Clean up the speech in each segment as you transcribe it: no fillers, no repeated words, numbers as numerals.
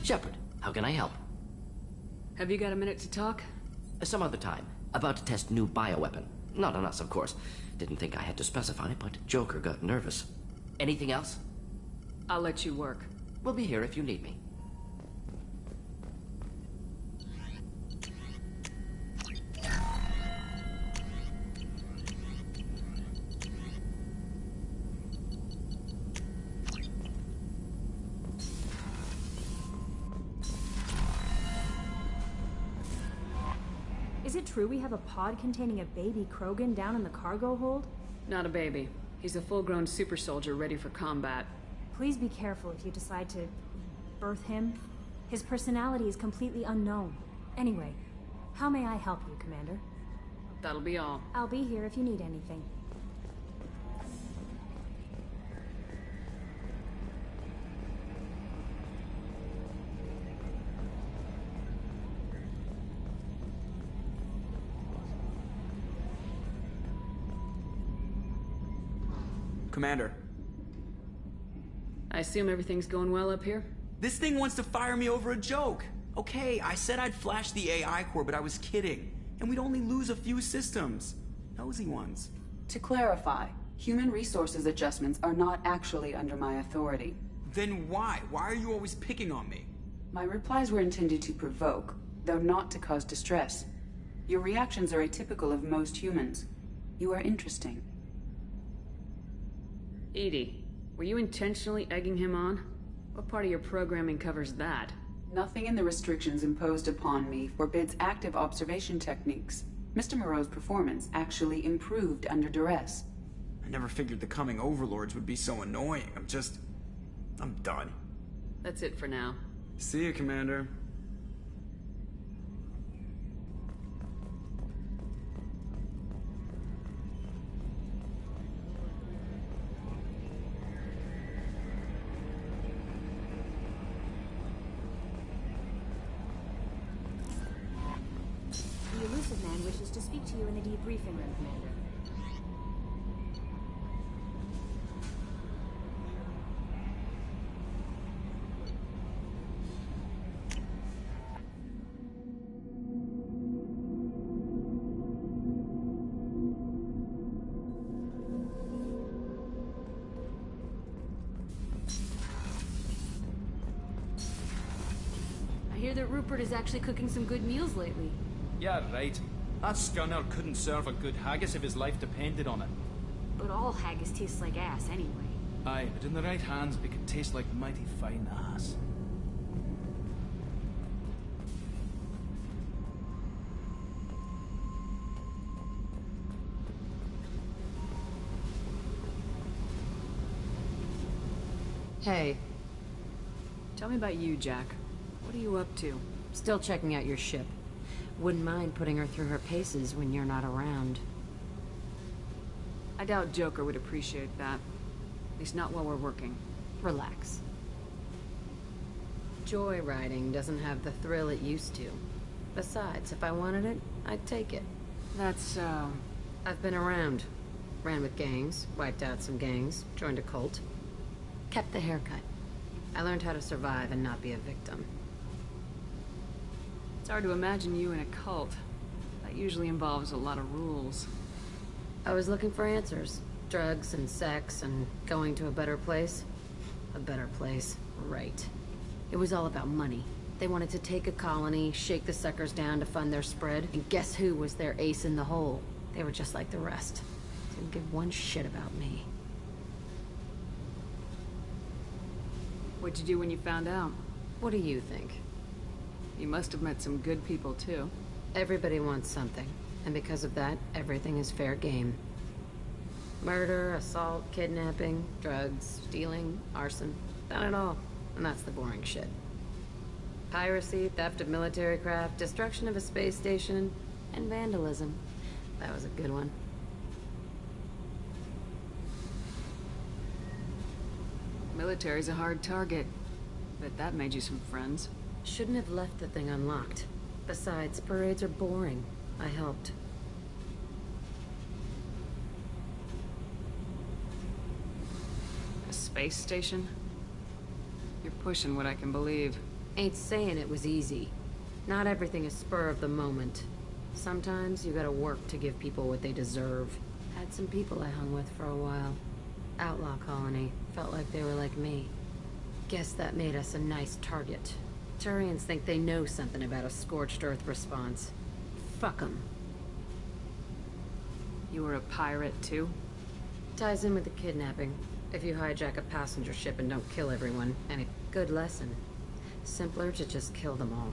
Shepard, how can I help? Have you got a minute to talk? Some other time. About to test new bioweapon. Not on us, of course. Didn't think I had to specify, but Joker got nervous. Anything else? I'll let you work. We'll be here if you need me. Is it true we have a pod containing a baby Krogan down in the cargo hold? Not a baby. He's a full-grown super soldier ready for combat. Please be careful if you decide to birth him. His personality is completely unknown. Anyway, how may I help you, Commander? That'll be all. I'll be here if you need anything. Commander. I assume everything's going well up here? This thing wants to fire me over a joke. Okay, I said I'd flash the AI core, but I was kidding. And we'd only lose a few systems. Nosy ones. To clarify, human resources adjustments are not actually under my authority. Then why? Why are you always picking on me? My replies were intended to provoke, though not to cause distress. Your reactions are atypical of most humans. You are interesting. Edie, were you intentionally egging him on? What part of your programming covers that? Nothing in the restrictions imposed upon me forbids active observation techniques. Mr. Moreau's performance actually improved under duress. I never figured the coming overlords would be so annoying. I'm done. That's it for now. See you, Commander. The elusive man wishes to speak to you in the debriefing room, Commander. I hear that Rupert is actually cooking some good meals lately. Yeah, right. That scunner couldn't serve a good haggis if his life depended on it. But all haggis tastes like ass anyway. Aye, but in the right hands, it could taste like mighty fine ass. Hey, Tell me about you, Jack. What are you up to? still checking out your ship. Wouldn't mind putting her through her paces when you're not around. I doubt Joker would appreciate that. At least not while we're working. Relax. Joyriding doesn't have the thrill it used to. Besides, if I wanted it, I'd take it. That's, I've been around. Ran with gangs, wiped out some gangs, joined a cult. Kept the haircut. I learned how to survive and not be a victim. It's hard to imagine you in a cult. That usually involves a lot of rules. I was looking for answers. Drugs and sex and going to a better place. A better place, right. It was all about money. They wanted to take a colony, shake the suckers down to fund their spread, and guess who was their ace in the hole? They were just like the rest. Didn't give one shit about me. What'd you do when you found out? What do you think? You must have met some good people, too. Everybody wants something, and because of that, everything is fair game. Murder, assault, kidnapping, drugs, stealing, arson, done it all. And that's the boring shit. Piracy, theft of military craft, destruction of a space station, and vandalism. That was a good one. Military's a hard target. Bet that made you some friends. Shouldn't have left the thing unlocked. Besides, parades are boring. I helped. A space station? You're pushing what I can believe. Ain't saying it was easy. Not everything is spur of the moment. Sometimes you gotta work to give people what they deserve. Had some people I hung with for a while. Outlaw colony. Felt like they were like me. Guess that made us a nice target. Turians think they know something about a scorched earth response. Fuck 'em. You were a pirate, too? Ties in with the kidnapping. If you hijack a passenger ship and don't kill everyone, and a good lesson. Simpler to just kill them all.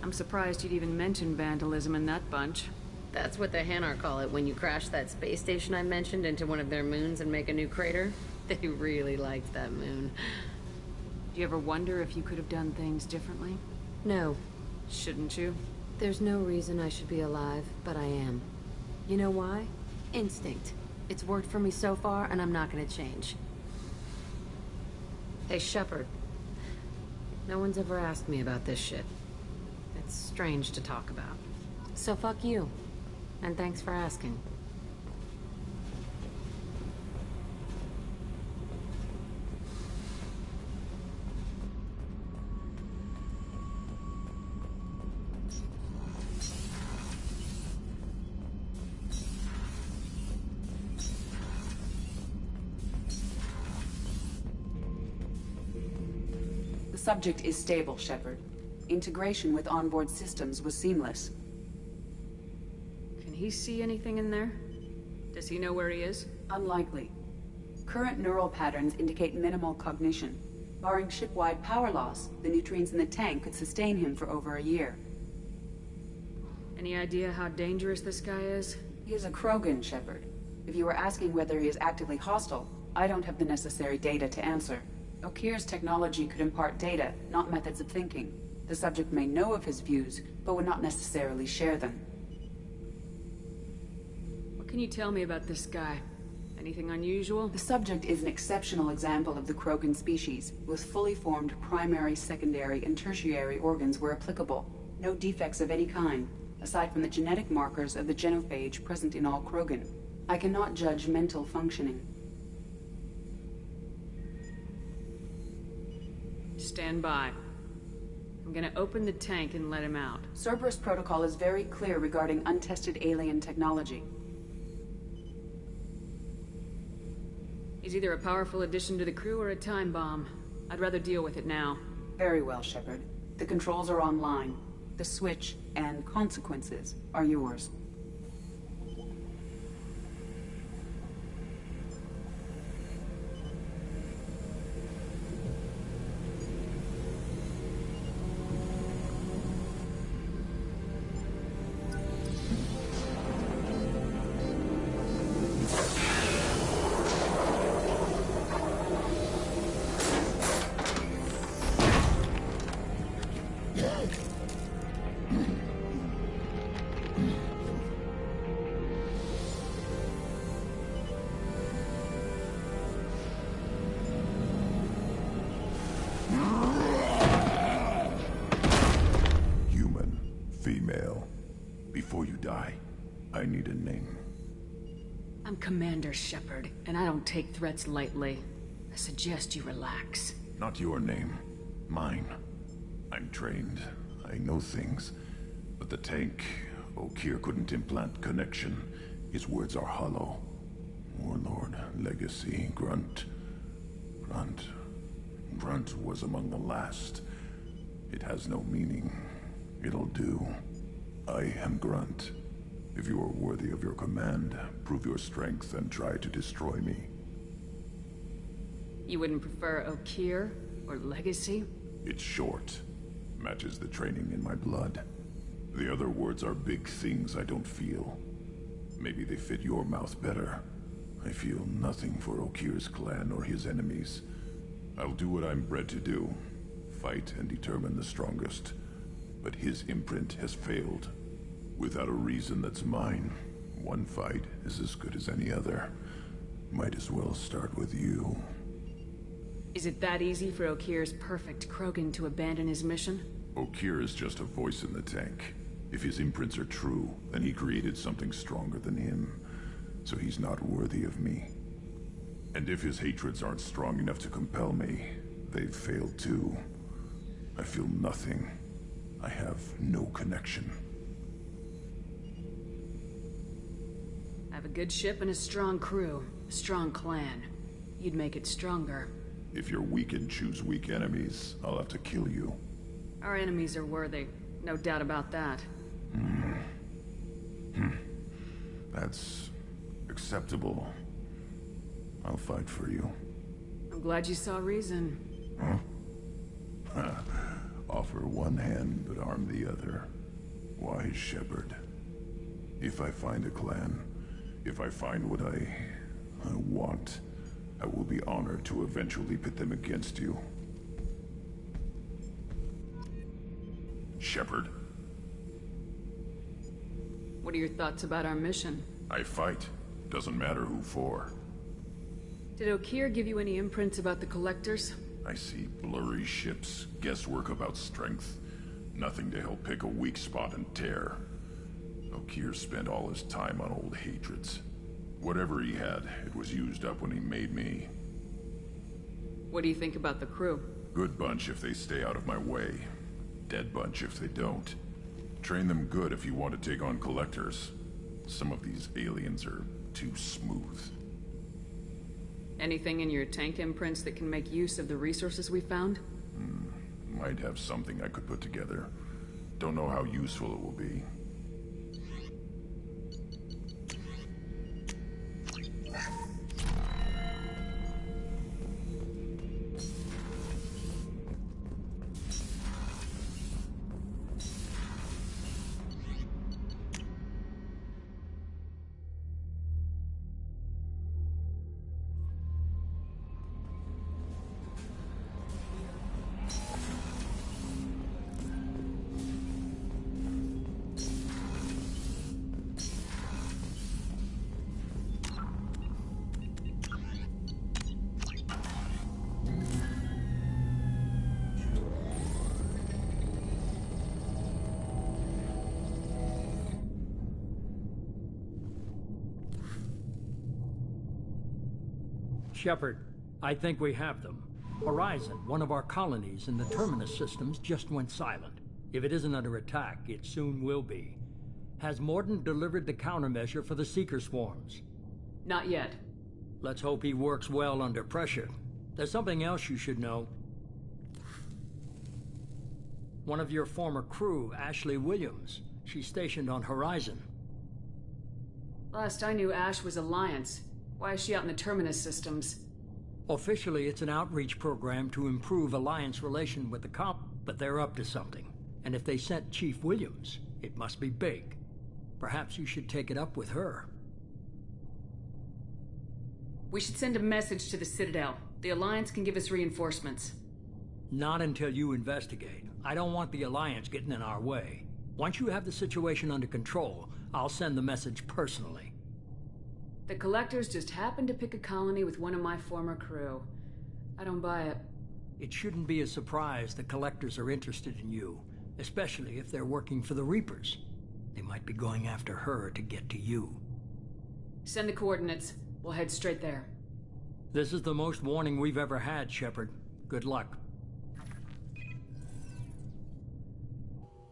I'm surprised you'd even mention vandalism in that bunch. That's what the Hanar call it when you crash that space station I mentioned into one of their moons and make a new crater. They really liked that moon. Do you ever wonder if you could have done things differently? No. Shouldn't you? There's no reason I should be alive, but I am. You know why? Instinct. It's worked for me so far, and I'm not gonna change. Hey, Shepard. No one's ever asked me about this shit. It's strange to talk about. So fuck you. And thanks for asking. The subject is stable, Shepard. Integration with onboard systems was seamless. Can he see anything in there? Does he know where he is? Unlikely. Current neural patterns indicate minimal cognition. Barring ship-wide power loss, the nutrients in the tank could sustain him for over a year. Any idea how dangerous this guy is? He is a Krogan, Shepard. If you were asking whether he is actively hostile, I don't have the necessary data to answer. Okir's technology could impart data, not methods of thinking. The subject may know of his views, but would not necessarily share them. What can you tell me about this guy? Anything unusual? The subject is an exceptional example of the Krogan species, with fully formed primary, secondary, and tertiary organs where applicable. No defects of any kind, aside from the genetic markers of the genophage present in all Krogan. I cannot judge mental functioning. Stand by. I'm gonna open the tank and let him out. Cerberus protocol is very clear regarding untested alien technology. He's either a powerful addition to the crew or a time bomb. I'd rather deal with it now. Very well, Shepard. The controls are online. The switch and consequences are yours. Before you die, I need a name. I'm Commander Shepard, and I don't take threats lightly. I suggest you relax. Not your name. Mine. I'm trained. I know things. But the tank, Okir couldn't implant connection. His words are hollow. Warlord, Legacy, Grunt. Grunt was among the last. It has no meaning. It'll do. I am Grunt. If you are worthy of your command, prove your strength and try to destroy me. You wouldn't prefer Okir or Legacy? It's short. Matches the training in my blood. The other words are big things I don't feel. Maybe they fit your mouth better. I feel nothing for Okir's clan or his enemies. I'll do what I'm bred to do. Fight and determine the strongest. But his imprint has failed. Without a reason that's mine, one fight is as good as any other. Might as well start with you. Is it that easy for Okir's perfect Krogan to abandon his mission? Okir is just a voice in the tank. If his imprints are true, then he created something stronger than him. So he's not worthy of me. And if his hatreds aren't strong enough to compel me, they've failed too. I feel nothing. I have no connection. I have a good ship and a strong crew. A strong clan. You'd make it stronger. If you're weak and choose weak enemies, I'll have to kill you. Our enemies are worthy. No doubt about that. That's acceptable. I'll fight for you. I'm glad you saw reason. Offer one hand, but arm the other. Wise Shepard. If I find a clan, if I find what I want, I will be honored to eventually pit them against you. Shepard. What are your thoughts about our mission? I fight. Doesn't matter who for. Did Okeer give you any imprints about the Collectors? I see blurry ships, guesswork about strength. Nothing to help pick a weak spot and tear. Okeer spent all his time on old hatreds. Whatever he had, it was used up when he made me. What do you think about the crew? Good bunch if they stay out of my way. Dead bunch if they don't. Train them good if you want to take on Collectors. Some of these aliens are too smooth. Anything in your tank imprints that can make use of the resources we found? Might have something I could put together. Don't know how useful it will be. Shepard, I think we have them. Horizon, one of our colonies in the Terminus systems, just went silent. If it isn't under attack, it soon will be. Has Mordin delivered the countermeasure for the Seeker swarms? Not yet. Let's hope he works well under pressure. There's something else you should know. One of your former crew, Ashley Williams, she's stationed on Horizon. Last I knew, Ash was Alliance. Why is she out in the Terminus systems? Officially, it's an outreach program to improve Alliance relation with the but they're up to something. And if they sent Chief Williams, it must be big. Perhaps you should take it up with her. We should send a message to the Citadel. The Alliance can give us reinforcements. Not until you investigate. I don't want the Alliance getting in our way. Once you have the situation under control, I'll send the message personally. The Collectors just happened to pick a colony with one of my former crew. I don't buy it. It shouldn't be a surprise the Collectors are interested in you, especially if they're working for the Reapers. They might be going after her to get to you. Send the coordinates. We'll head straight there. This is the most warning we've ever had, Shepard. Good luck.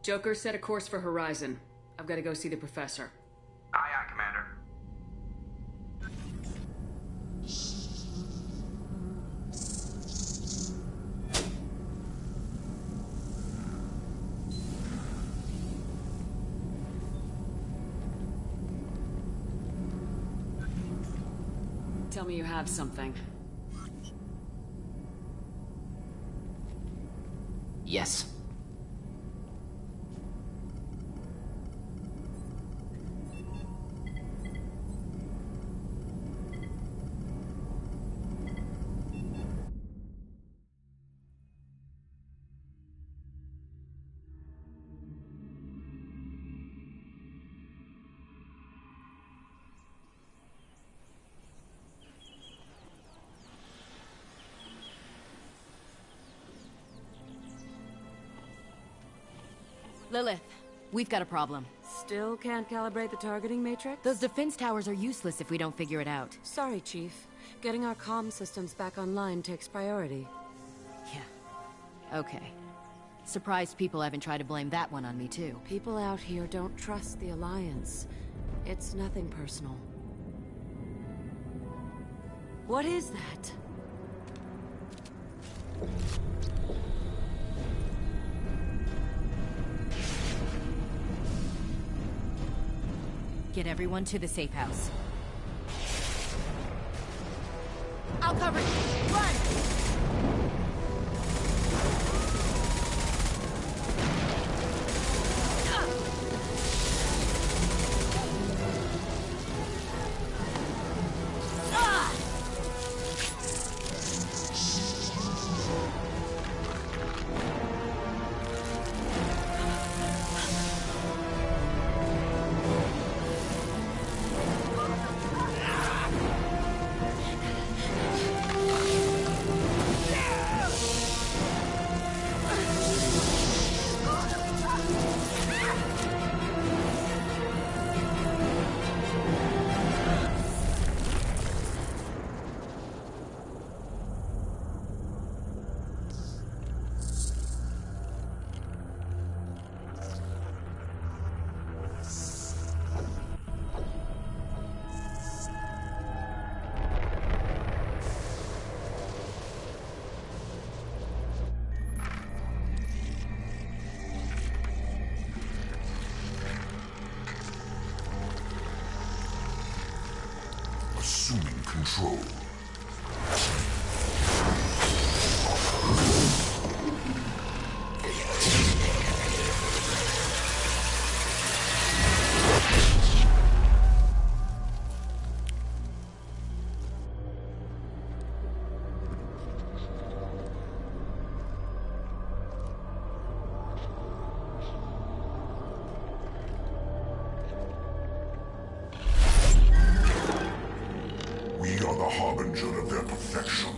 Joker, set a course for Horizon. I've got to go see the Professor. Aye, aye, Commander. Tell me you have something. Yes. Lilith, We've got a problem. Still can't calibrate the targeting matrix? Those defense towers are useless if we don't figure it out. Sorry, Chief. Getting our comm systems back online takes priority. Yeah. Okay. Surprised people haven't tried to blame that one on me, too. People out here don't trust the Alliance. It's nothing personal. What is that? Get everyone to the safe house. I'll cover you! Run! Assuming control. We are the harbinger of their perfection.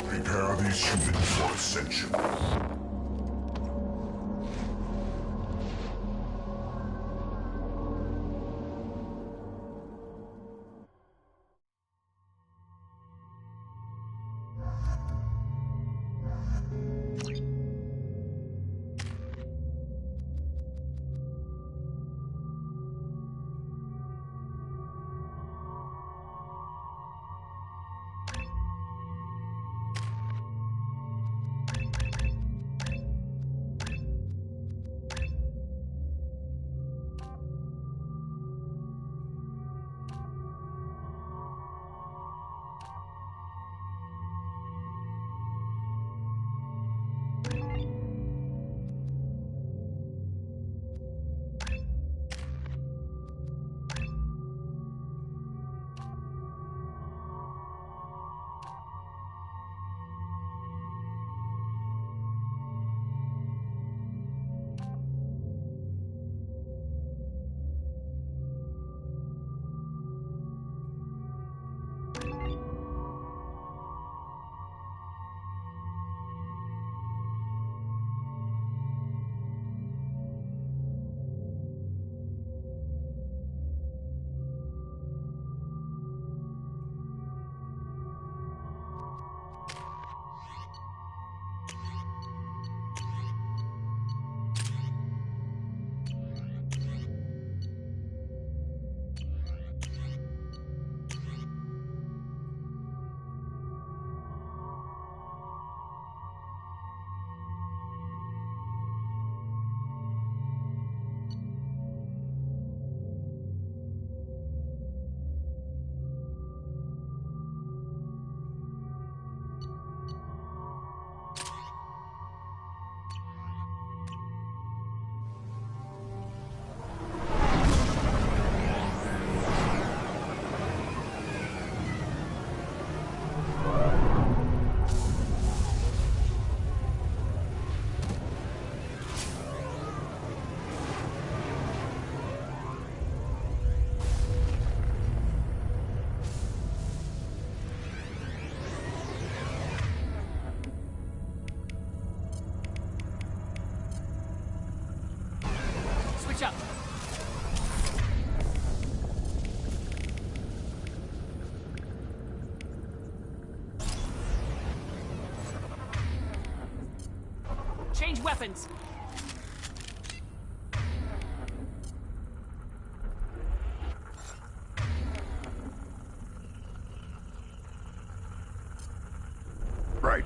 Prepare these humans for ascension. Change weapons! Right.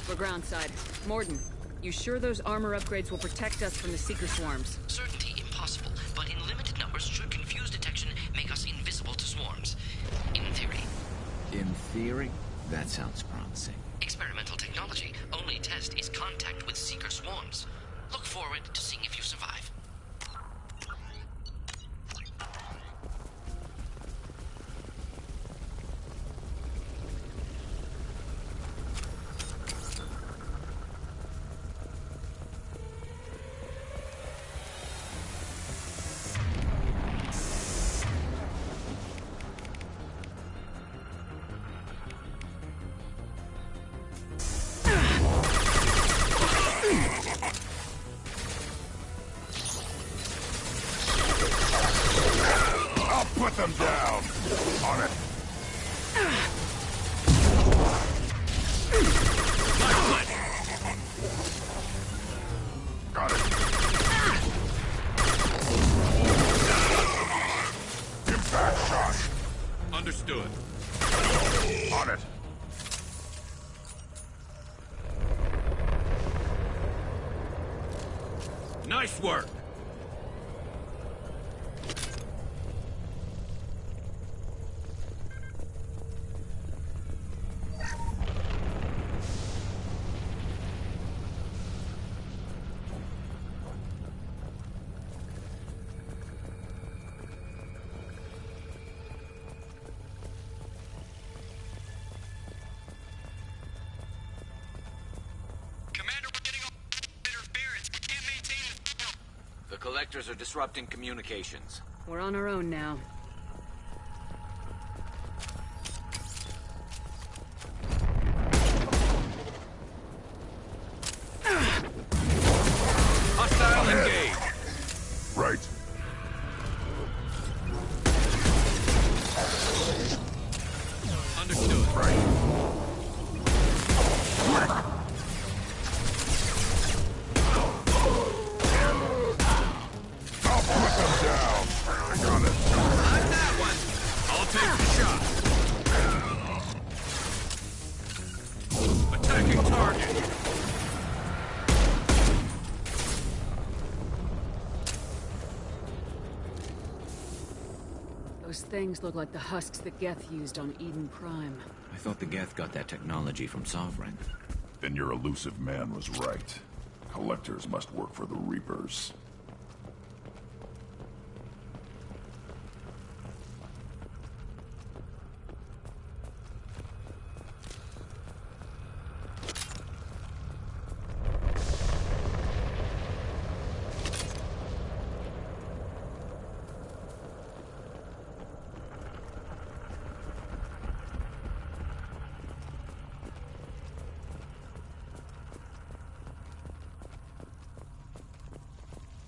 We're groundside. Morden, you sure those armor upgrades will protect us from the Seeker swarms? Certainty impossible, but in limited numbers should confuse detection make us invisible to swarms. In theory. In theory? That sounds promising. Experimental technology. Only test is contact with Seeker swarms. Look forward to seeing if you survive. Put them down! On it! Got it! Impact shot! Understood. On it! Nice work! The collectors are disrupting communications. We're on our own now. Hostile engaged. Right. Understood. Right. Those things look like the husks that Geth used on Eden Prime. I thought the Geth got that technology from Sovereign. Then your elusive man was right. Collectors must work for the Reapers.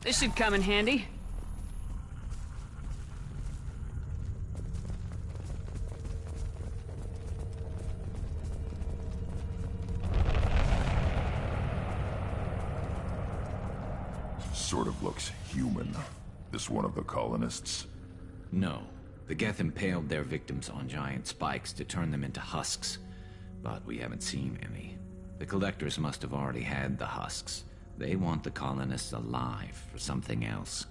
This should come in handy. Sort of looks human. This one of the colonists? No. The Geth impaled their victims on giant spikes to turn them into husks. But we haven't seen any. The collectors must have already had the husks. They want the colonists alive for something else.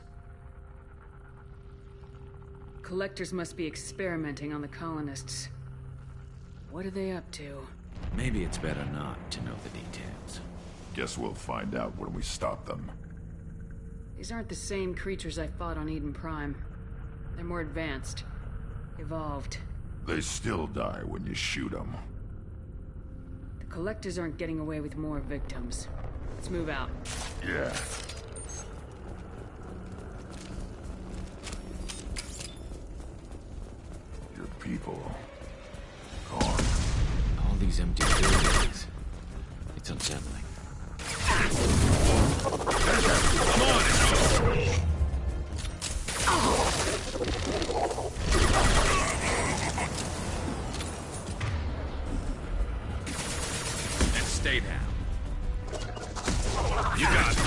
Collectors must be experimenting on the colonists. What are they up to? Maybe it's better not to know the details. Guess we'll find out when we stop them. These aren't the same creatures I fought on Eden Prime. They're more advanced. Evolved. They still die when you shoot them. The collectors aren't getting away with more victims. Let's move out. Yeah. Your people. Gone. All these empty buildings. It's unsettling. Come on! stay down. You got it.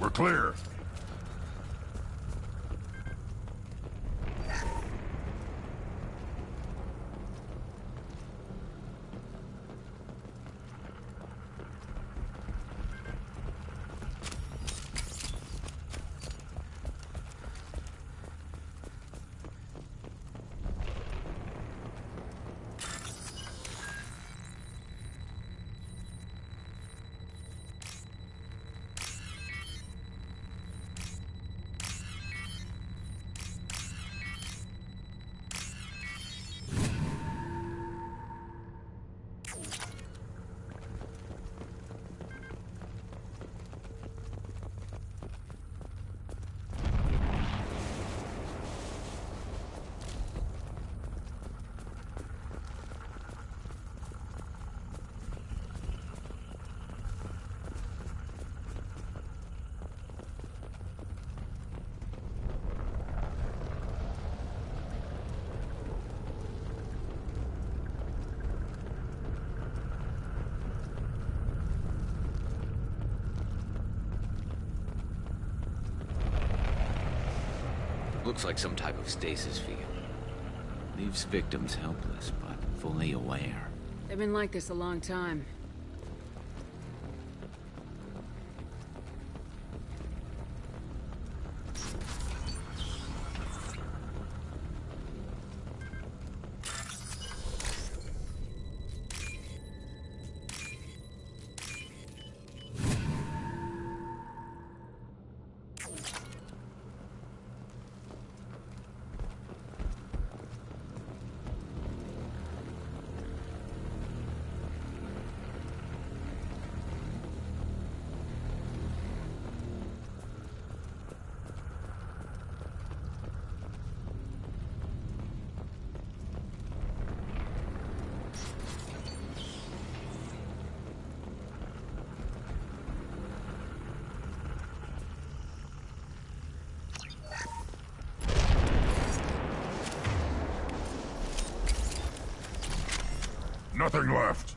We're clear. Looks like some type of stasis field. Leaves victims helpless, but fully aware. They've been like this a long time. Nothing left.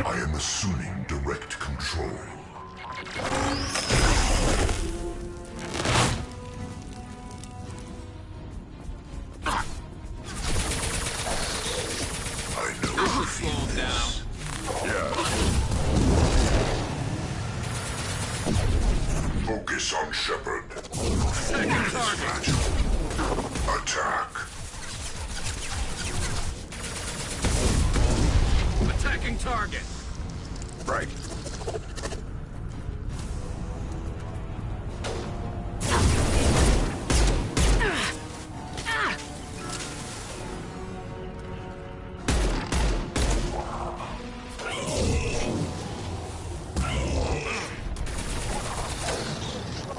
I am assuming direct control. Focus on Shepard. Second target. Attack. Attacking target. Right.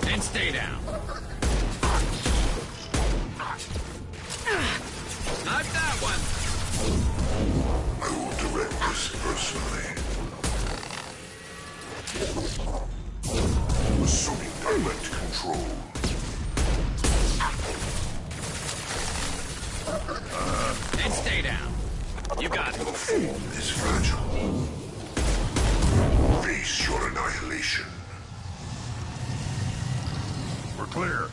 And stay down. Not that one. I will direct this personally. Assuming direct control. And stay down. You got it. The form is fragile. Face your annihilation. We're clear.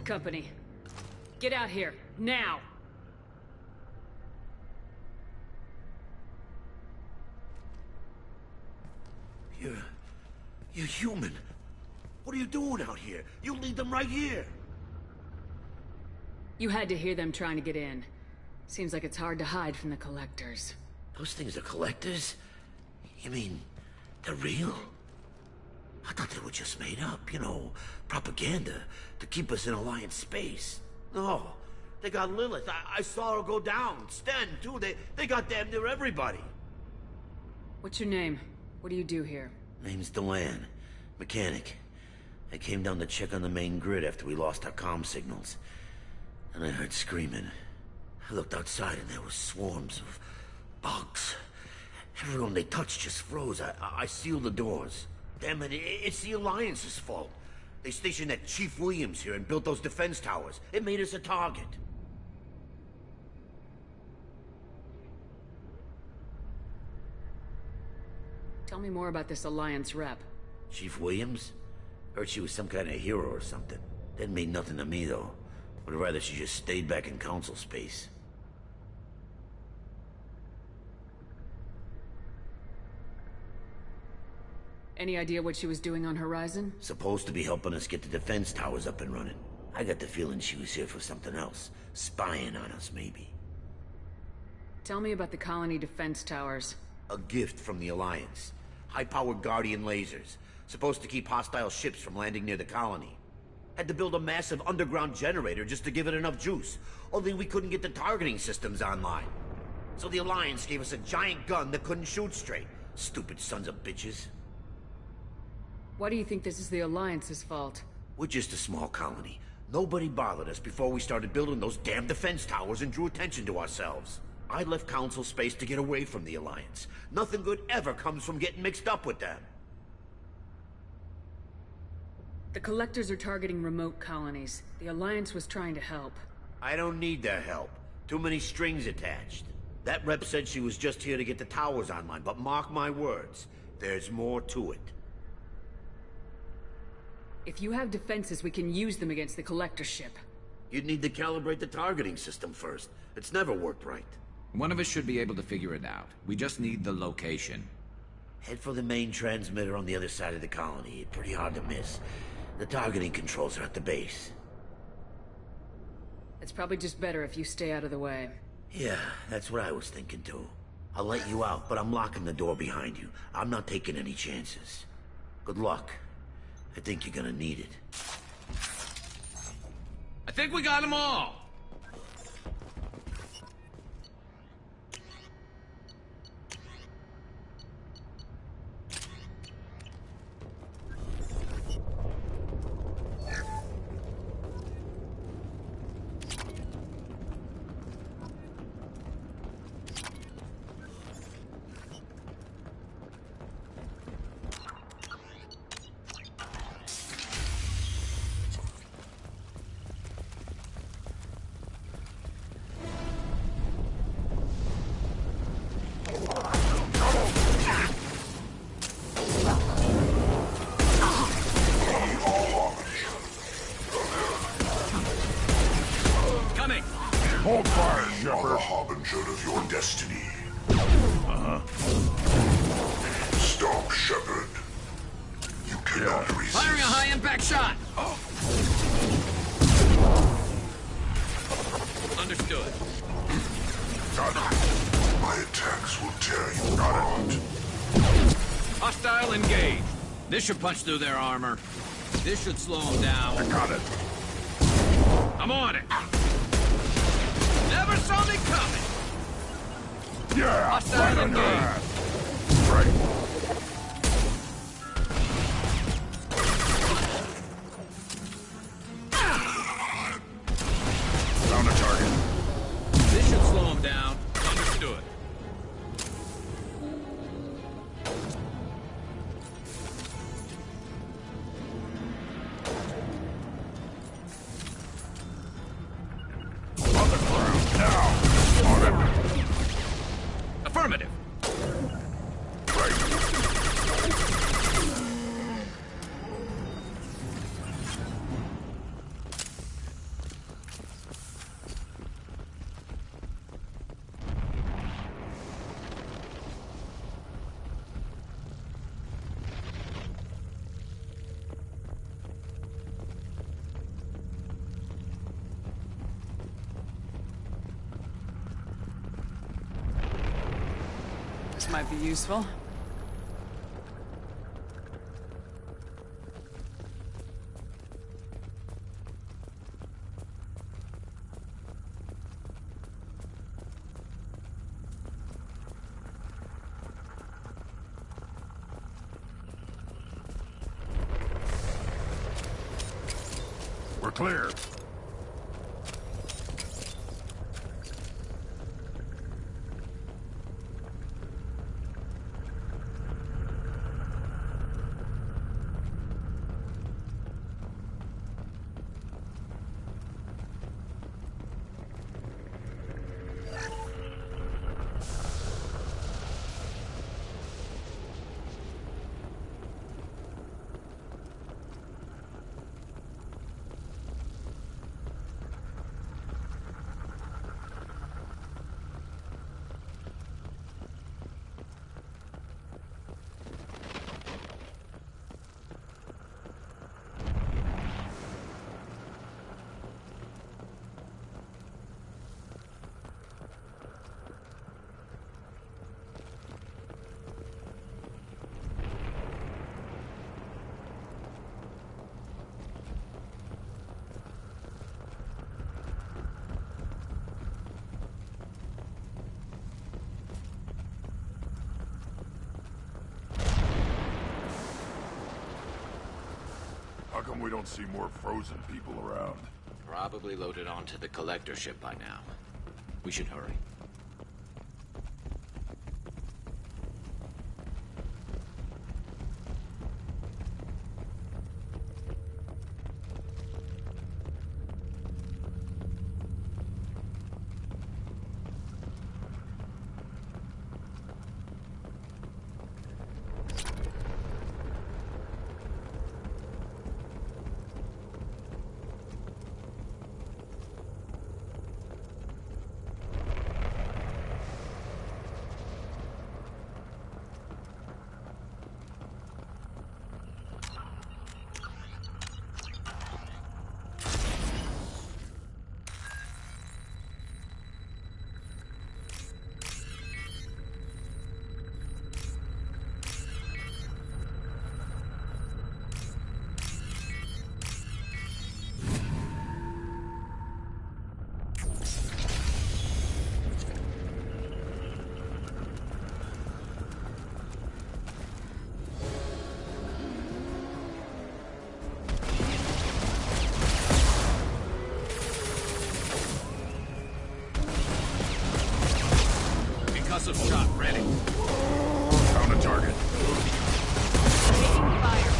Company. Get out here, now! You're human. What are you doing out here? You lead them right here. You had to hear them trying to get in. Seems like it's hard to hide from the collectors. Those things are collectors? You mean, they're real? I thought they were just made up, you know, propaganda to keep us in Alliance space. No, they got Lilith. I saw her go down. Sten, too. They got damn near everybody. What's your name? What do you do here? Name's Delan. Mechanic. I came down to check on the main grid after we lost our comm signals. And I heard screaming. I looked outside and there were swarms of bugs. Everyone they touched just froze. I sealed the doors. Damn it, it's the Alliance's fault. They stationed that Chief Williams here and built those defense towers. It made us a target. Tell me more about this Alliance rep. Chief Williams? Heard she was some kind of hero or something. Didn't mean nothing to me, though. Would rather she just stayed back in Council space. Any idea what she was doing on Horizon? Supposed to be helping us get the defense towers up and running. I got the feeling she was here for something else. Spying on us, maybe. Tell me about the colony defense towers. A gift from the Alliance. High-powered Guardian lasers. Supposed to keep hostile ships from landing near the colony. Had to build a massive underground generator just to give it enough juice. Only we couldn't get the targeting systems online. So the Alliance gave us a giant gun that couldn't shoot straight. Stupid sons of bitches. Why do you think this is the Alliance's fault? We're just a small colony. Nobody bothered us before we started building those damn defense towers and drew attention to ourselves. I left Council space to get away from the Alliance. Nothing good ever comes from getting mixed up with them. The Collectors are targeting remote colonies. The Alliance was trying to help. I don't need their help. Too many strings attached. That rep said she was just here to get the towers online, but mark my words, there's more to it. If you have defenses, we can use them against the Collector ship. You'd need to calibrate the targeting system first. It's never worked right. One of us should be able to figure it out. We just need the location. Head for the main transmitter on the other side of the colony. Pretty hard to miss. The targeting controls are at the base. It's probably just better if you stay out of the way. Yeah, that's what I was thinking too. I'll let you out, but I'm locking the door behind you. I'm not taking any chances. Good luck. I think you're gonna need it. I think we got them all! Hold fire, You are the Shepard. harbinger of your destiny. Uh-huh. Stop, Shepard. You cannot resist. Firing a high-impact shot! Understood. Got it. My attacks will tear you apart. Hostile engaged. This should punch through their armor. This should slow them down. I got it. I'm on it. Never saw me coming. Yeah, Hostile right under engaged. that. Right. Found a target. This should slow them down. Understood. On the ground now. On it. Affirmative. Right. Torch might be useful. We're clear. How come we don't see more frozen people around? Probably loaded onto the collector ship by now. We should hurry. Concussive shot ready. Found a target. Taking fire.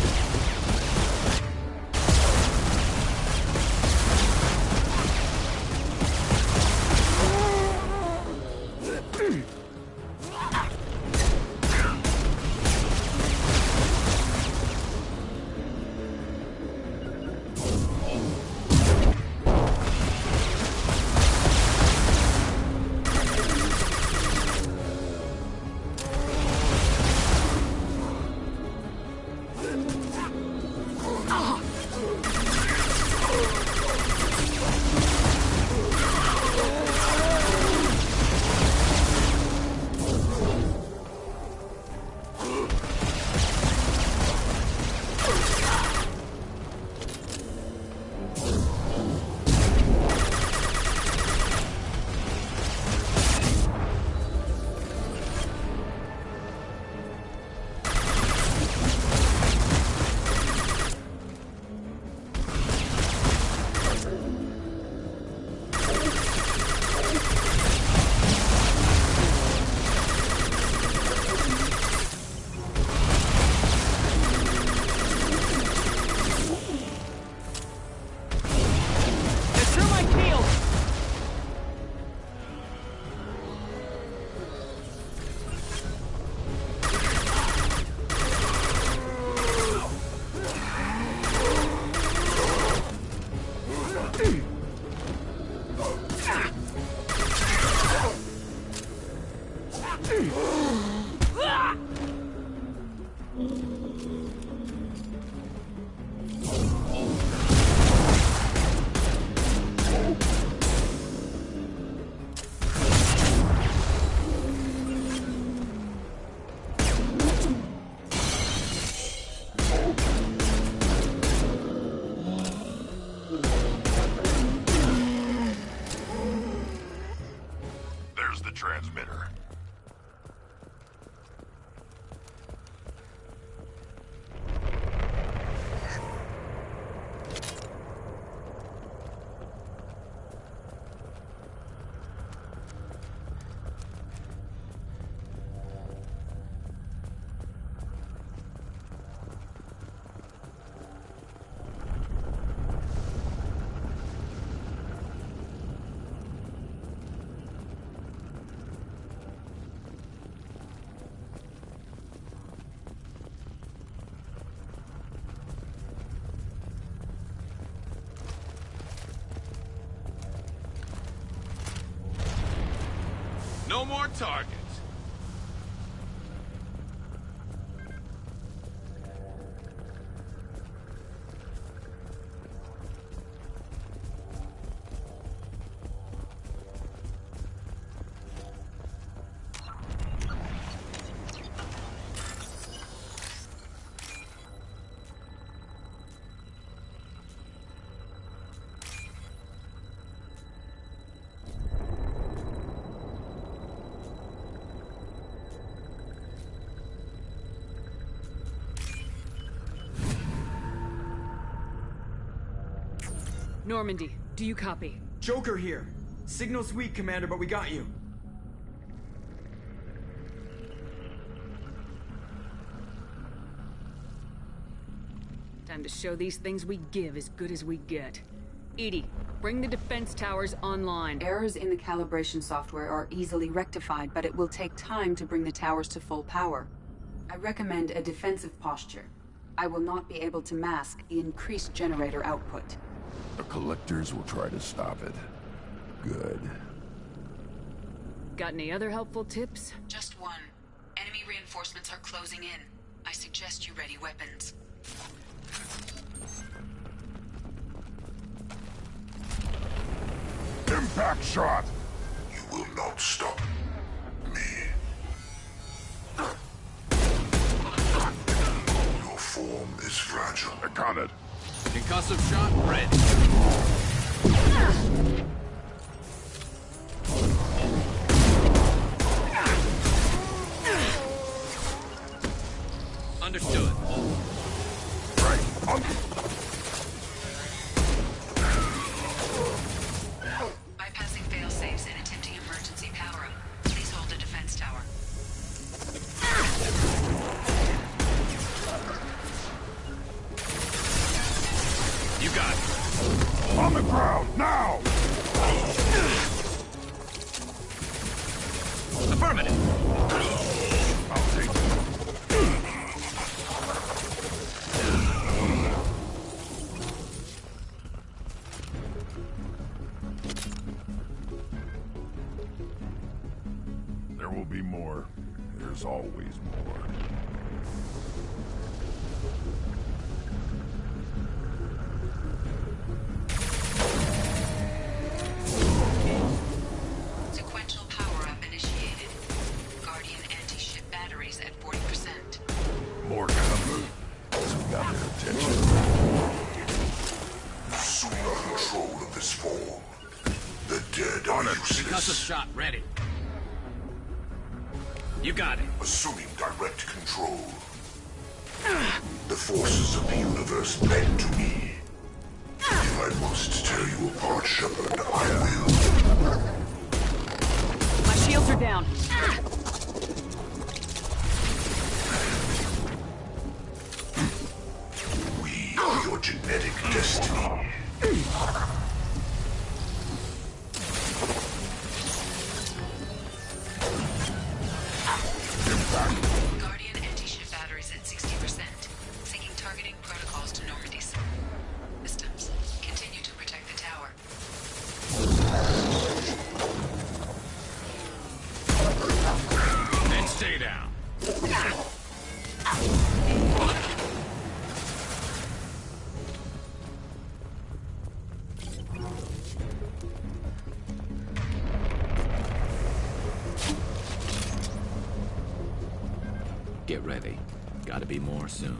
no more targets. Normandy, do you copy? Joker here. Signal's weak, Commander, but we got you. Time to show these things we give as good as we get. Edie, bring the defense towers online. Errors in the calibration software are easily rectified, but it will take time to bring the towers to full power. I recommend a defensive posture. I will not be able to mask the increased generator output. The collectors will try to stop it. Good. Got any other helpful tips? Just one. Enemy reinforcements are closing in. I suggest you ready weapons. Impact shot! You will not stop me. Your form is fragile. I got it. Concussive shot ready. Understood. Right. Bypassing fail-safes and attempting emergency power-up. Please hold the defense tower. You got it. On the ground, now! Affirmative. I'll take it. There will be more. There's always more. Sequential power-up initiated. Guardian anti-ship batteries at 40%. More coming. Some got their attention. Assume control of this form. The dead are Concussive useless. shot ready. You got it. Assuming direct control. The forces of the universe bend to me. If I must tear you apart, Shepard, I will. My shields are down. We are your genetic destiny. Guardian anti-ship batteries at 60%. Seeking targeting protocols to Normandy. Systems. Continue to protect the tower. And stay down. Get ready. Gotta be more soon.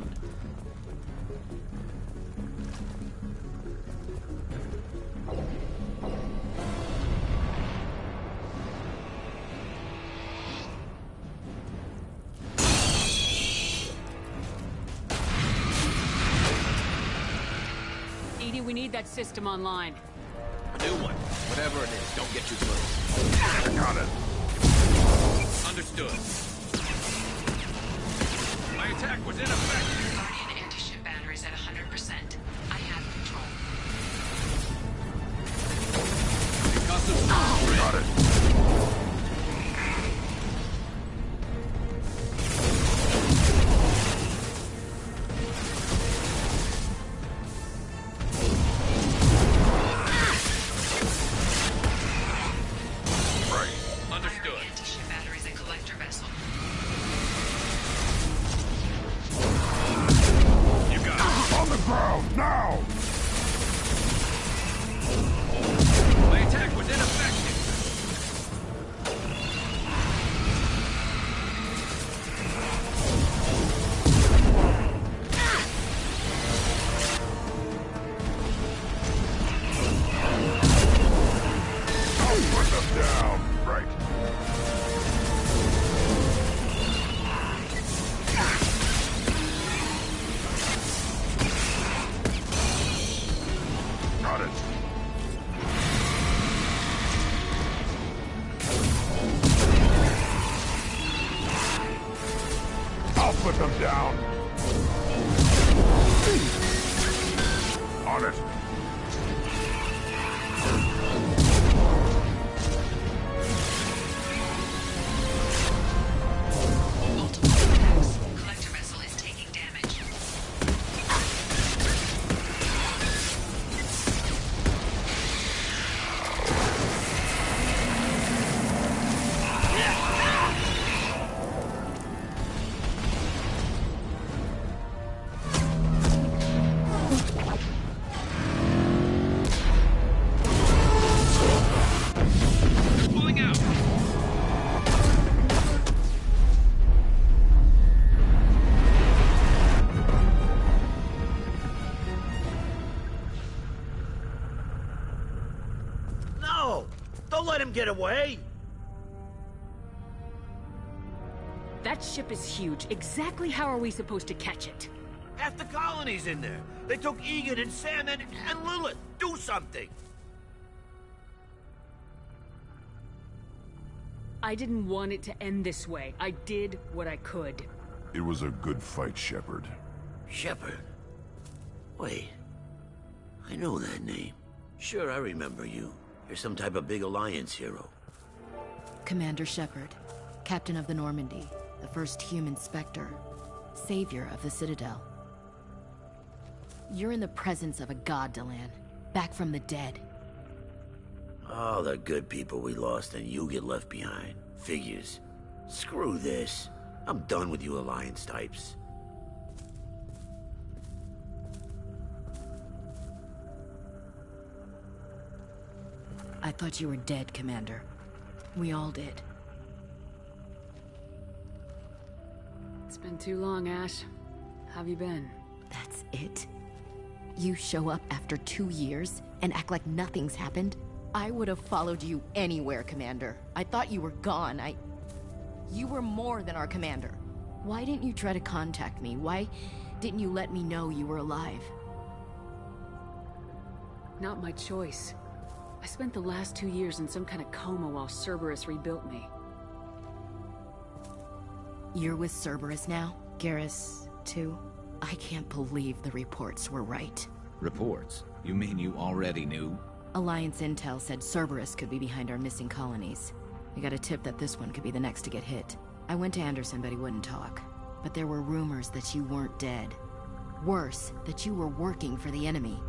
Edie, we need that system online. A new one. Whatever it is, don't get too close. I got it. Understood. My attack was in effect. Guardian anti-ship batteries at 100%. I have control. Concussive shot ready. Got it. Understood. down, now! My attack was ineffective. Put them down, right. Got it. I'll put them down. On it. Collector vessel is taking damage. Pulling out. No! Don't let him get away! That ship is huge. Exactly how are we supposed to catch it? Half the colony's in there. They took Egan and Sam and Lilith. Do something! I didn't want it to end this way. I did what I could. It was a good fight, Shepard. Shepard? Wait. I know that name. Sure, I remember you. You're some type of big Alliance hero. Commander Shepard, Captain of the Normandy, the first human Spectre, Savior of the Citadel. You're in the presence of a god, Delan, back from the dead. All the good people we lost and you get left behind. Figures. Screw this. I'm done with you Alliance types. I thought you were dead, Commander. We all did. It's been too long, Ash. How have you been? That's it? You show up after 2 years and act like nothing's happened? I would have followed you anywhere, Commander. I thought you were gone. You were more than our commander. Why didn't you try to contact me? Why didn't you let me know you were alive? Not my choice. I spent the last 2 years in some kind of coma while Cerberus rebuilt me. You're with Cerberus now? Garrus, too? I can't believe the reports were right. Reports? You mean you already knew? Alliance intel said Cerberus could be behind our missing colonies. We got a tip that this one could be the next to get hit. I went to Anderson, but he wouldn't talk. But there were rumors that you weren't dead. Worse, that you were working for the enemy.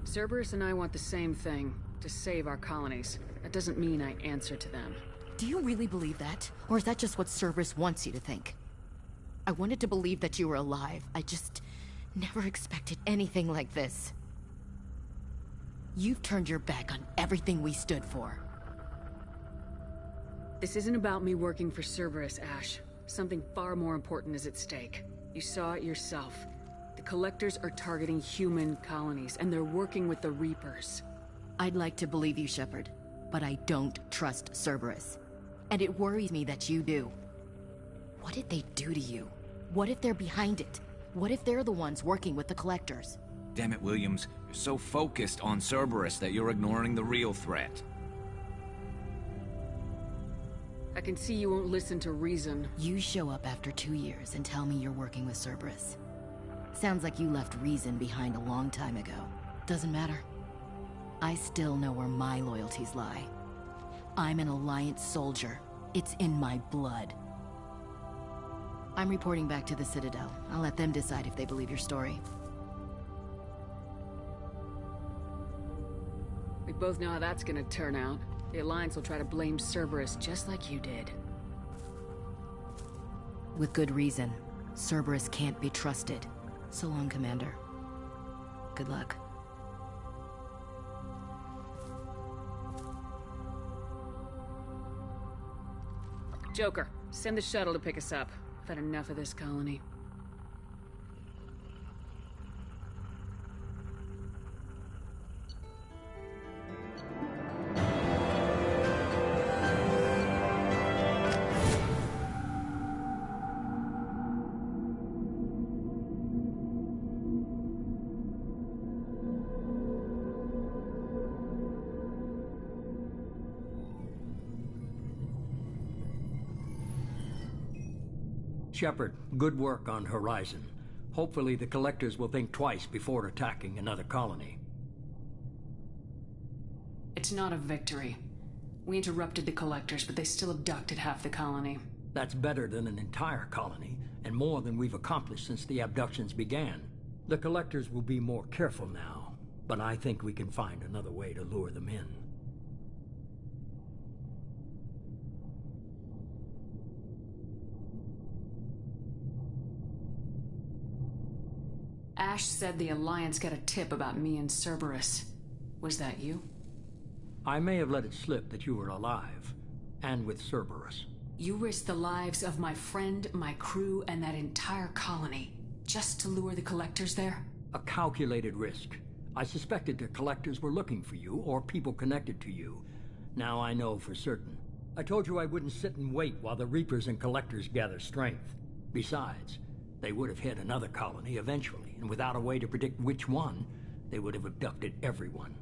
Cerberus and I want the same thing, to save our colonies. That doesn't mean I answer to them. Do you really believe that? Or is that just what Cerberus wants you to think? I wanted to believe that you were alive. I just never expected anything like this. You've turned your back on everything we stood for. This isn't about me working for Cerberus, Ash. Something far more important is at stake. You saw it yourself. The Collectors are targeting human colonies, and they're working with the Reapers. I'd like to believe you, Shepard, but I don't trust Cerberus. And it worries me that you do. What did they do to you? What if they're behind it? What if they're the ones working with the Collectors? Damn it, Williams. You're so focused on Cerberus that you're ignoring the real threat. I can see you won't listen to reason. You show up after 2 years and tell me you're working with Cerberus. Sounds like you left reason behind a long time ago. Doesn't matter. I still know where my loyalties lie. I'm an Alliance soldier. It's in my blood. I'm reporting back to the Citadel. I'll let them decide if they believe your story. We both know how that's gonna turn out. The Alliance will try to blame Cerberus just like you did. With good reason. Cerberus can't be trusted. So long, Commander. Good luck. Joker, send the shuttle to pick us up. I've had enough of this colony. Shepard, good work on Horizon. Hopefully the Collectors will think twice before attacking another colony. It's not a victory. We interrupted the Collectors, but they still abducted half the colony. That's better than an entire colony, and more than we've accomplished since the abductions began. The Collectors will be more careful now, but I think we can find another way to lure them in. Ash said the Alliance got a tip about me and Cerberus. Was that you? I may have let it slip that you were alive, and with Cerberus. You risked the lives of my friend, my crew, and that entire colony, just to lure the Collectors there? A calculated risk. I suspected the Collectors were looking for you, or people connected to you. Now I know for certain. I told you I wouldn't sit and wait while the Reapers and Collectors gather strength. Besides, they would have hit another colony eventually, and without a way to predict which one, they would have abducted everyone.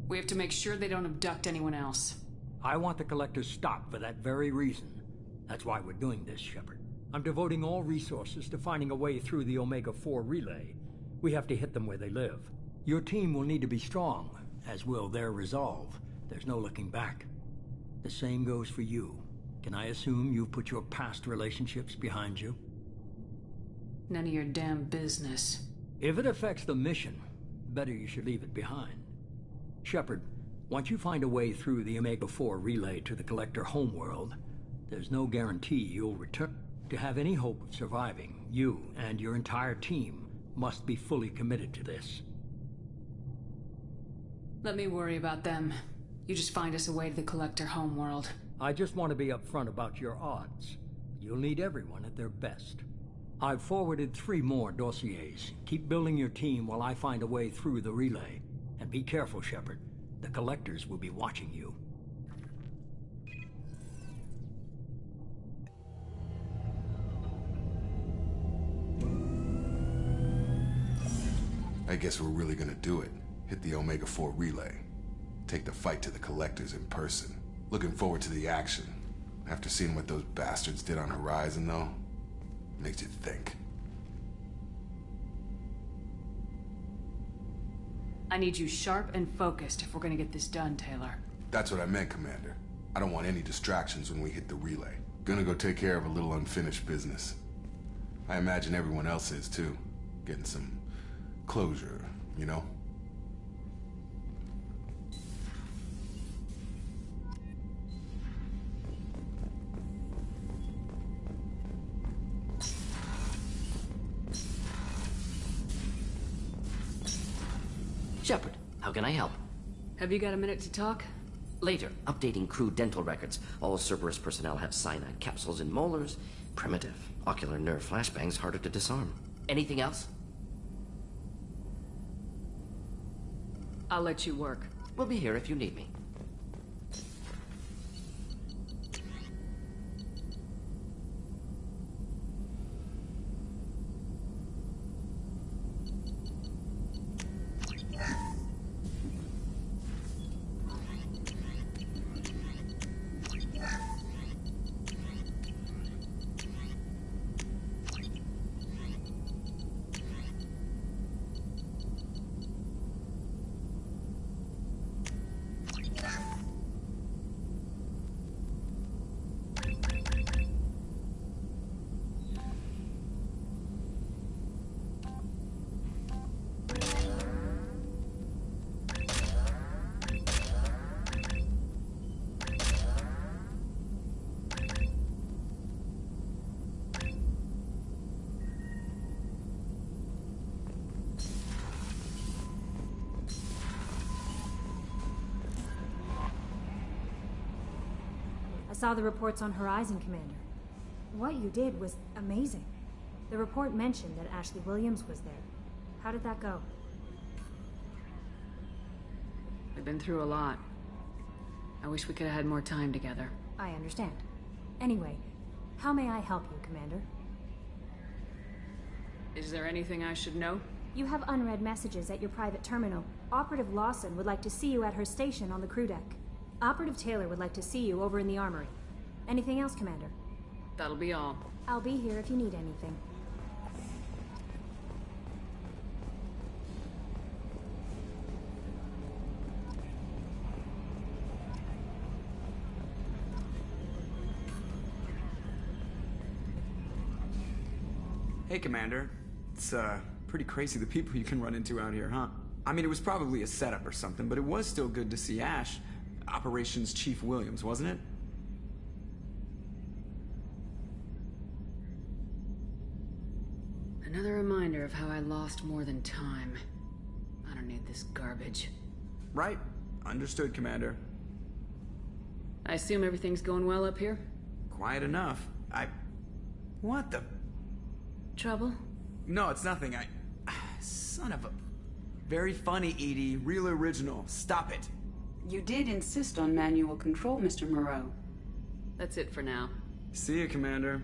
We have to make sure they don't abduct anyone else. I want the Collectors stopped for that very reason. That's why we're doing this, Shepard. I'm devoting all resources to finding a way through the Omega-4 relay. We have to hit them where they live. Your team will need to be strong, as will their resolve. There's no looking back. The same goes for you. Can I assume you've put your past relationships behind you? None of your damn business. If it affects the mission, better you should leave it behind. Shepard, once you find a way through the Omega-4 relay to the Collector homeworld, there's no guarantee you'll return. To have any hope of surviving, you and your entire team must be fully committed to this. Let me worry about them. You just find us a way to the Collector homeworld. I just want to be upfront about your odds. You'll need everyone at their best. I've forwarded 3 more dossiers. Keep building your team while I find a way through the relay. And be careful, Shepard. The Collectors will be watching you. I guess we're really gonna do it. Hit the Omega-4 relay. Take the fight to the Collectors in person. Looking forward to the action. After seeing what those bastards did on Horizon, though, makes you think. I need you sharp and focused if we're gonna get this done, Taylor. That's what I meant, Commander. I don't want any distractions when we hit the relay. Gonna go take care of a little unfinished business. I imagine everyone else is, too. Getting some closure, you know? Shepard, how can I help? Have you got a minute to talk? Later, updating crew dental records. All Cerberus personnel have cyanide capsules in molars. Primitive. Ocular nerve flashbangs harder to disarm. Anything else? I'll let you work. We'll be here if you need me. saw the reports on Horizon, Commander. What you did was amazing. The report mentioned that Ashley Williams was there. How did that go? We've been through a lot. I wish we could have had more time together. I understand. Anyway, how may I help you, Commander? Is there anything I should know? You have unread messages at your private terminal. Operative Lawson would like to see you at her station on the crew deck. Operative Taylor would like to see you over in the armory. Anything else, Commander? That'll be all. I'll be here if you need anything. Hey, Commander. It's, pretty crazy the people you can run into out here, huh? I mean, it was probably a setup or something, but it was still good to see Ash. Operations Chief Williams, wasn't it? Another reminder of how I lost more than time. I don't need this garbage. Right. Understood, Commander. I assume everything's going well up here? Quiet enough. What the... Trouble? No, it's nothing. Son of a... Very funny, Edie. Real original. Stop it. You did insist on manual control, Mr. Moreau. That's it for now. See you, Commander.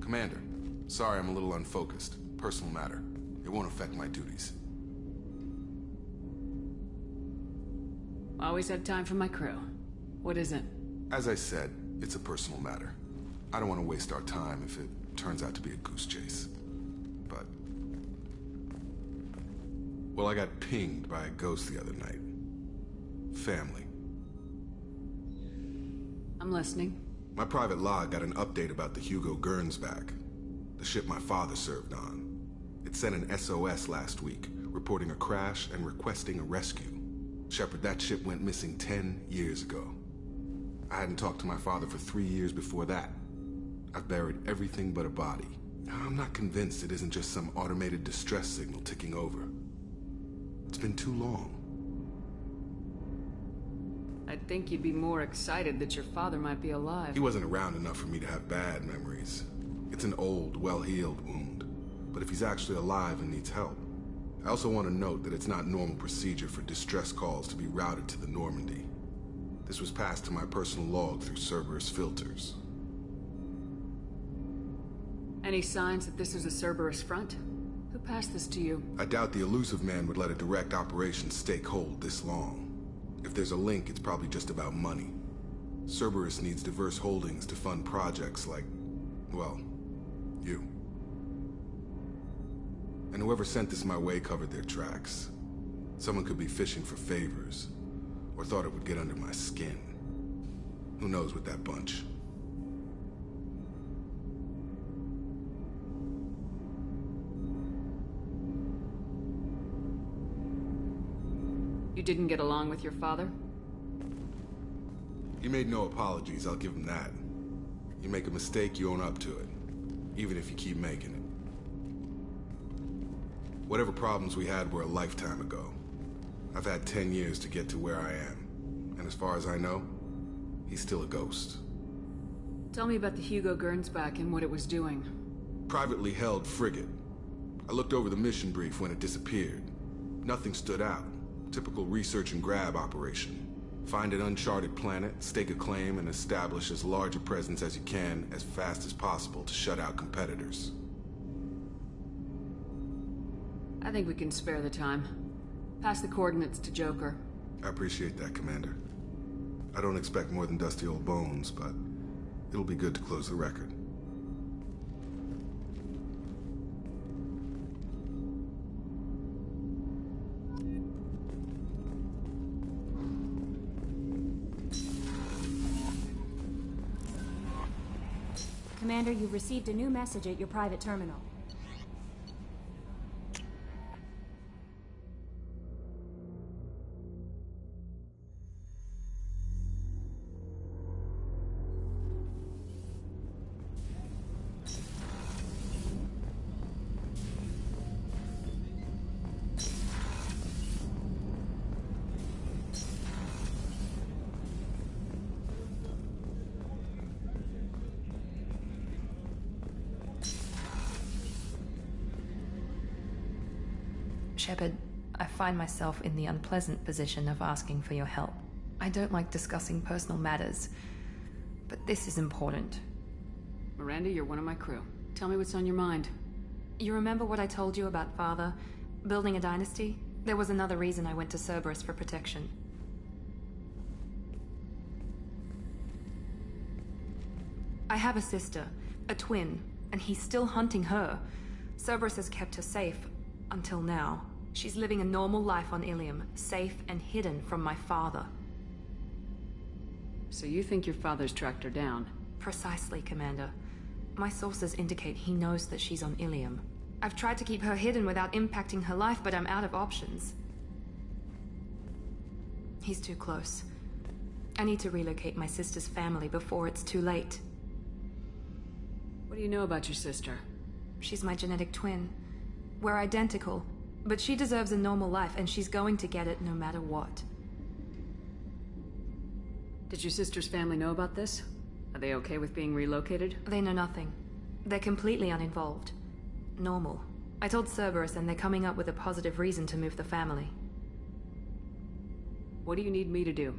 Commander, sorry I'm a little unfocused. Personal matter. It won't affect my duties. Always have time for my crew. What is it? As I said, it's a personal matter. I don't want to waste our time if it turns out to be a goose chase. But... well, I got pinged by a ghost the other night. Family. I'm listening. My private log got an update about the Hugo Gernsback, the ship my father served on. It sent an SOS last week, reporting a crash and requesting a rescue. Shepard, that ship went missing 10 years ago. I hadn't talked to my father for 3 years before that. I've buried everything but a body. I'm not convinced it isn't just some automated distress signal ticking over. It's been too long. I'd think you'd be more excited that your father might be alive. He wasn't around enough for me to have bad memories. It's an old, well-healed wound. But if he's actually alive and needs help... I also want to note that it's not normal procedure for distress calls to be routed to the Normandy. This was passed to my personal log through Cerberus filters. Any signs that this is a Cerberus front? Who passed this to you? I doubt the elusive man would let a direct operation stake hold this long. If there's a link, it's probably just about money. Cerberus needs diverse holdings to fund projects like, well, you. And whoever sent this my way covered their tracks. Someone could be fishing for favors, or thought it would get under my skin. Who knows with that bunch? You didn't get along with your father? He made no apologies, I'll give him that. You make a mistake, you own up to it. Even if you keep making it. Whatever problems we had were a lifetime ago. I've had 10 years to get to where I am. And as far as I know, he's still a ghost. Tell me about the Hugo Gernsback and what it was doing. Privately held frigate. I looked over the mission brief when it disappeared. Nothing stood out. Typical research and grab operation. Find an uncharted planet, stake a claim, and establish as large a presence as you can as fast as possible to shut out competitors. I think we can spare the time. Pass the coordinates to Joker. I appreciate that, Commander. I don't expect more than dusty old bones, but it'll be good to close the record. Commander, you've received a new message at your private terminal. Shepard, I find myself in the unpleasant position of asking for your help. I don't like discussing personal matters, but this is important. Miranda, you're one of my crew. Tell me what's on your mind. You remember what I told you about Father? Building a dynasty? There was another reason I went to Cerberus for protection. I have a sister, a twin, and he's still hunting her. Cerberus has kept her safe, until now. She's living a normal life on Ilium, safe and hidden from my father. So you think your father's tracked her down? Precisely, Commander. My sources indicate he knows that she's on Ilium. I've tried to keep her hidden without impacting her life, but I'm out of options. He's too close. I need to relocate my sister's family before it's too late. What do you know about your sister? She's my genetic twin. We're identical, but she deserves a normal life, and she's going to get it no matter what. Did your sister's family know about this? Are they okay with being relocated? They know nothing. They're completely uninvolved. Normal. I told Cerberus, and they're coming up with a positive reason to move the family. What do you need me to do?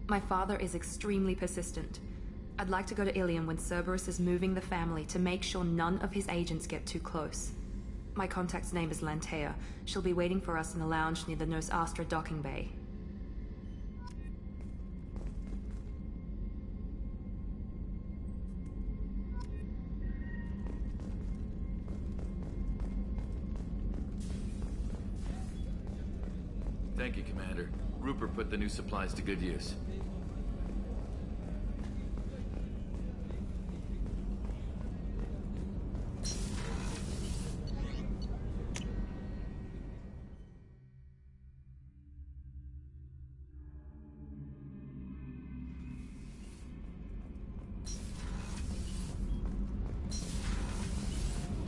My father is extremely persistent. I'd like to go to Ilium when Cerberus is moving the family to make sure none of his agents get too close. My contact's name is Lantea. She'll be waiting for us in a lounge near the Nos Astra docking bay. Thank you, Commander. Rupert put the new supplies to good use.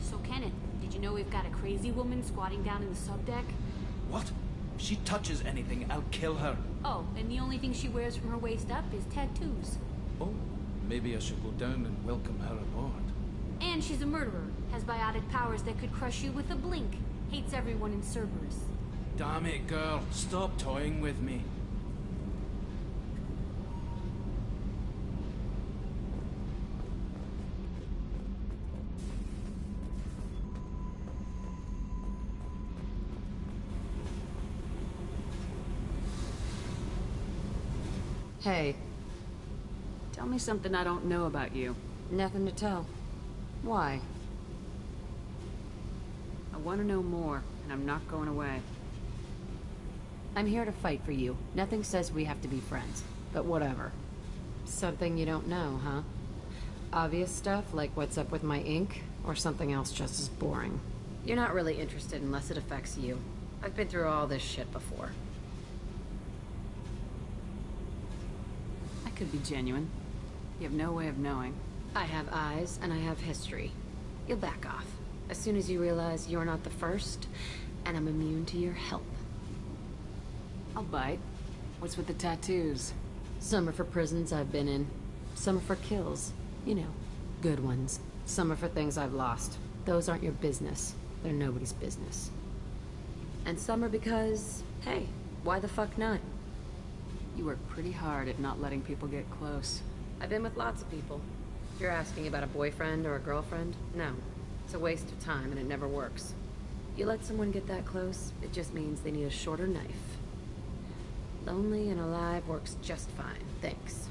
So, Kenneth, did you know we've got a crazy woman squatting down in the subdeck? What? If she touches anything, I'll kill her. Oh, and the only thing she wears from her waist up is tattoos. Oh, maybe I should go down and welcome her aboard. And she's a murderer, has biotic powers that could crush you with a blink, hates everyone in Cerberus. Damn it, girl. Stop toying with me. Hey. Tell me something I don't know about you. Nothing to tell. Why? I want to know more, and I'm not going away. I'm here to fight for you. Nothing says we have to be friends, but whatever. Something you don't know, huh? Obvious stuff, like what's up with my ink, or something else just as boring? You're not really interested unless it affects you. I've been through all this shit before. Could be genuine. You have no way of knowing. I have eyes, and I have history. You'll back off. As soon as you realize you're not the first, and I'm immune to your help. I'll bite. What's with the tattoos? Some are for prisons I've been in. Some are for kills. You know, good ones. Some are for things I've lost. Those aren't your business. They're nobody's business. And some are because, hey, why the fuck not? You work pretty hard at not letting people get close. I've been with lots of people. If you're asking about a boyfriend or a girlfriend, no. It's a waste of time and it never works. You let someone get that close, it just means they need a shorter knife. Lonely and alive works just fine, thanks.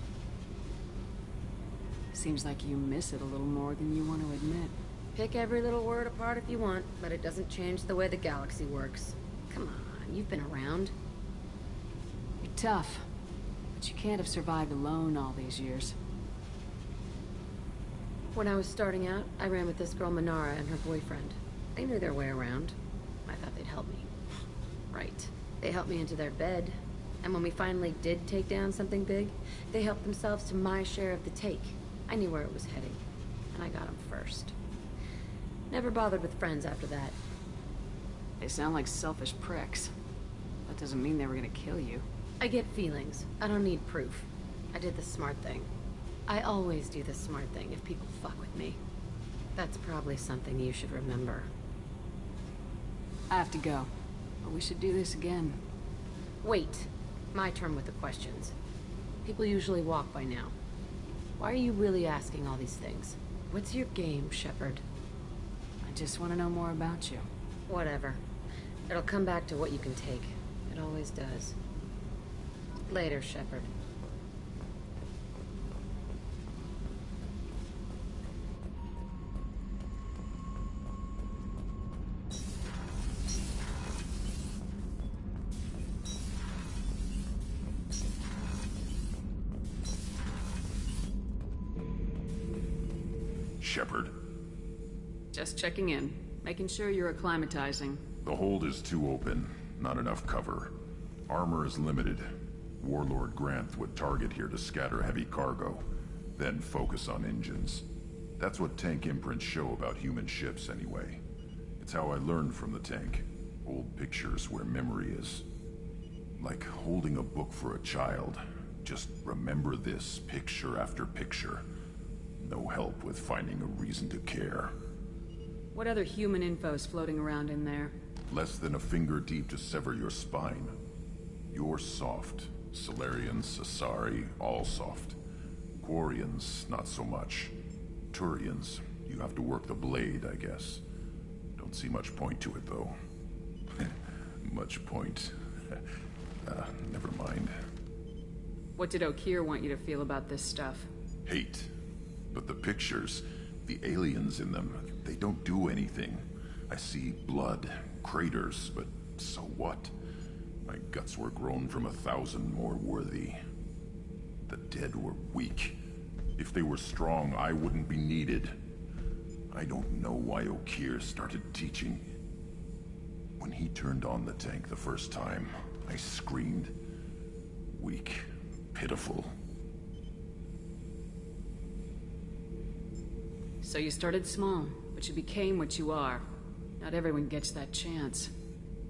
Seems like you miss it a little more than you want to admit. Pick every little word apart if you want, but it doesn't change the way the galaxy works. Come on, you've been around. You're tough. But you can't have survived alone all these years. When I was starting out, I ran with this girl Minara and her boyfriend. They knew their way around. I thought they'd help me. Right. They helped me into their bed. And when we finally did take down something big, they helped themselves to my share of the take. I knew where it was heading. And I got them first. Never bothered with friends after that. They sound like selfish pricks. That doesn't mean they were gonna kill you. I get feelings. I don't need proof. I did the smart thing. I always do the smart thing if people fuck with me. That's probably something you should remember. I have to go. But we should do this again. Wait. My turn with the questions. People usually walk by now. Why are you really asking all these things? What's your game, Shepard? I just want to know more about you. Whatever. It'll come back to what you can take. It always does. Later, Shepard. Shepard. Just checking in. Making sure you're acclimatizing. The hold is too open. Not enough cover. Armor is limited. Warlord Granth would target here to scatter heavy cargo, then focus on engines. That's what tank imprints show about human ships anyway. It's how I learned from the tank. Old pictures where memory is. Like holding a book for a child. Just remember this picture after picture. No help with finding a reason to care. What other human info's floating around in there? Less than a finger deep to sever your spine. You're soft. Solarians, Asari, all soft. Quarians, not so much. Turians, you have to work the blade, I guess. Don't see much point to it, though. Much point. Never mind. What did Okeer want you to feel about this stuff? Hate. But the pictures, the aliens in them, they don't do anything. I see blood, craters, but so what? My guts were grown from 1,000 more worthy. The dead were weak. If they were strong, I wouldn't be needed. I don't know why Okeer started teaching. When he turned on the tank the first time, I screamed. Weak, pitiful. So you started small, but you became what you are. Not everyone gets that chance.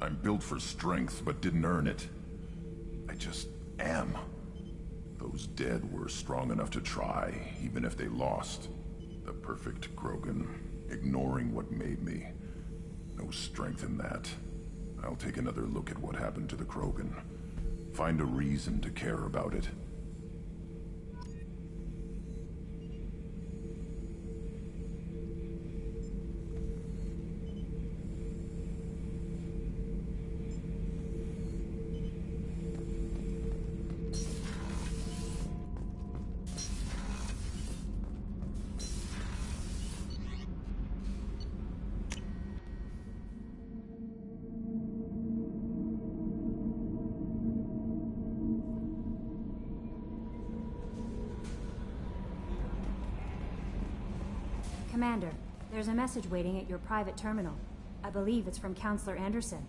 I'm built for strength, but didn't earn it. I just am. Those dead were strong enough to try, even if they lost. The perfect Krogan, ignoring what made me. No strength in that. I'll take another look at what happened to the Krogan. Find a reason to care about it. Commander, there's a message waiting at your private terminal. I believe it's from Counselor Anderson.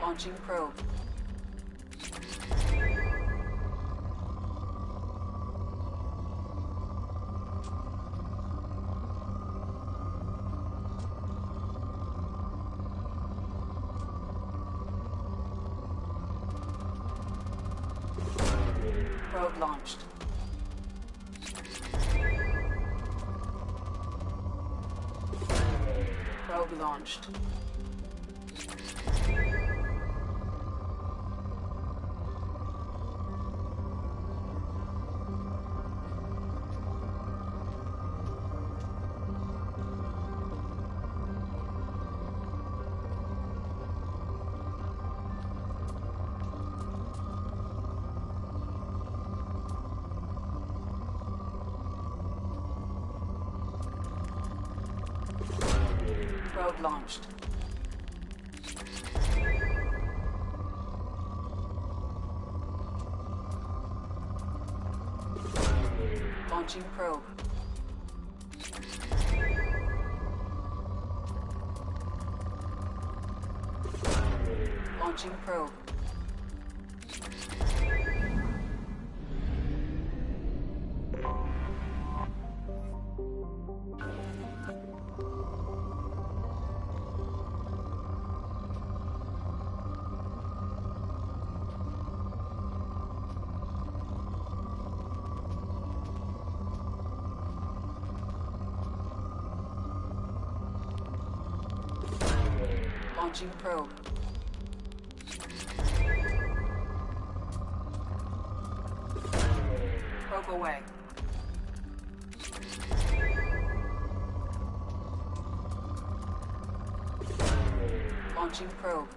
Launching probe. Probe launched. Probe launched. Probe launched. Launching probe. Launching probe. Launching probe. Probe away. Launching probe.